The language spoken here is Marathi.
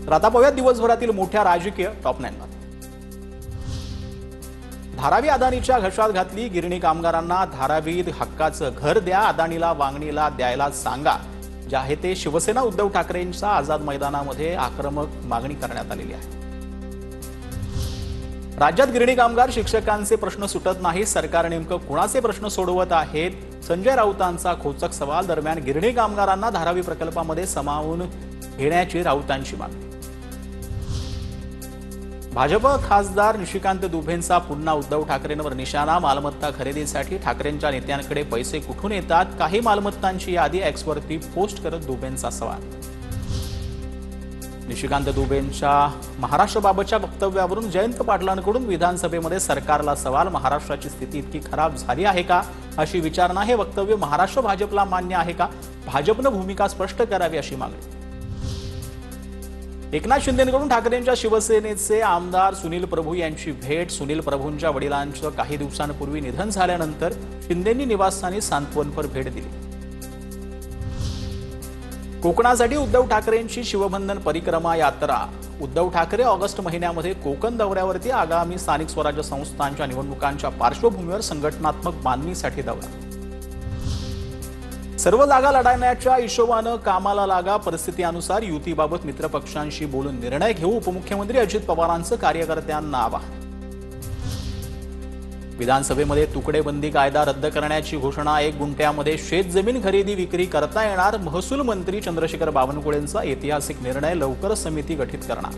तर आता पाहूया दिवसभरातील मोठ्या राजकीय टॉप 9 बातम्या। धारावी अदानीच्या घशात घातली, गिरणी कामगारांना धारावीत हक्काचं घर द्या, अदानीला वांगणीला द्यायला सांगा, जे आहे ते शिवसेना उद्धव ठाकरेंच्या आझाद मैदानामध्ये आक्रमक मागणी करण्यात आलेली आहे। राज्यात गिरणी कामगार शिक्षकांचे प्रश्न सुटत नाही, सरकार नेमकं कुणाचे प्रश्न सोडवत आहेत, संजय राऊतांचा खोचक सवाल। दरम्यान गिरणी कामगारांना धारावी प्रकल्पामध्ये सामावून घेण्याची राऊतांची मागणी। भाजप खासदार निशिकांत दुबेंचा पुन्हा उद्धव ठाकरेंवर निशाणा, मालमत्ता खरेदीसाठी ठाकरेंच्या नेत्यांकडे पैसे कुठून येतात, काही मालमत्तांची यादी एक्सवरती पोस्ट करत दुबेंचा सवाल। निशिकांत दुबेंच्या महाराष्ट्राबाबतच्या वक्तव्यावरून जयंत पाटलांकडून विधानसभेमध्ये सरकारला सवाल, महाराष्ट्राची स्थिती इतकी खराब झाली आहे का अशी विचारणा। हे वक्तव्य महाराष्ट्र भाजपला मान्य आहे का, भाजपनं भूमिका स्पष्ट करावी अशी मागणी। एकनाथ शिंदेंकडून ठाकरेंच्या शिवसेनेचे आमदार सुनील प्रभू यांची भेट। सुनील प्रभूंच्या वडिलांचं काही दिवसांपूर्वी निधन झाल्यानंतर शिंदेंनी निवासस्थानी सांत्वनपर भेट दिली। कोकणासाठी उद्धव ठाकरेंची शिवबंधन परिक्रमा यात्रा। उद्धव ठाकरे ऑगस्ट महिन्यामध्ये कोकण दौऱ्यावरती, आगामी स्थानिक स्वराज्य संस्थांच्या निवडणुकांच्या पार्श्वभूमीवर संघटनात्मक बांधणीसाठी दौरा। सर्व जागा लढवण्याच्या हिशोबानं कामाला लागा, परिस्थितीनुसार युतीबाबत मित्रपक्षांशी बोलून निर्णय घेऊ, उपमुख्यमंत्री अजित पवारांचं कार्यकर्त्यांना आवाहन। विधानसभेमध्ये तुकडेबंदी कायदा रद्द करण्याची घोषणा, 1 गुंठ्यामध्ये शेतजमीन खरेदी विक्री करता येणार, महसूल मंत्री चंद्रशेखर बावनकुळेंचा ऐतिहासिक निर्णय, लवकरच समिती गठीत करणार।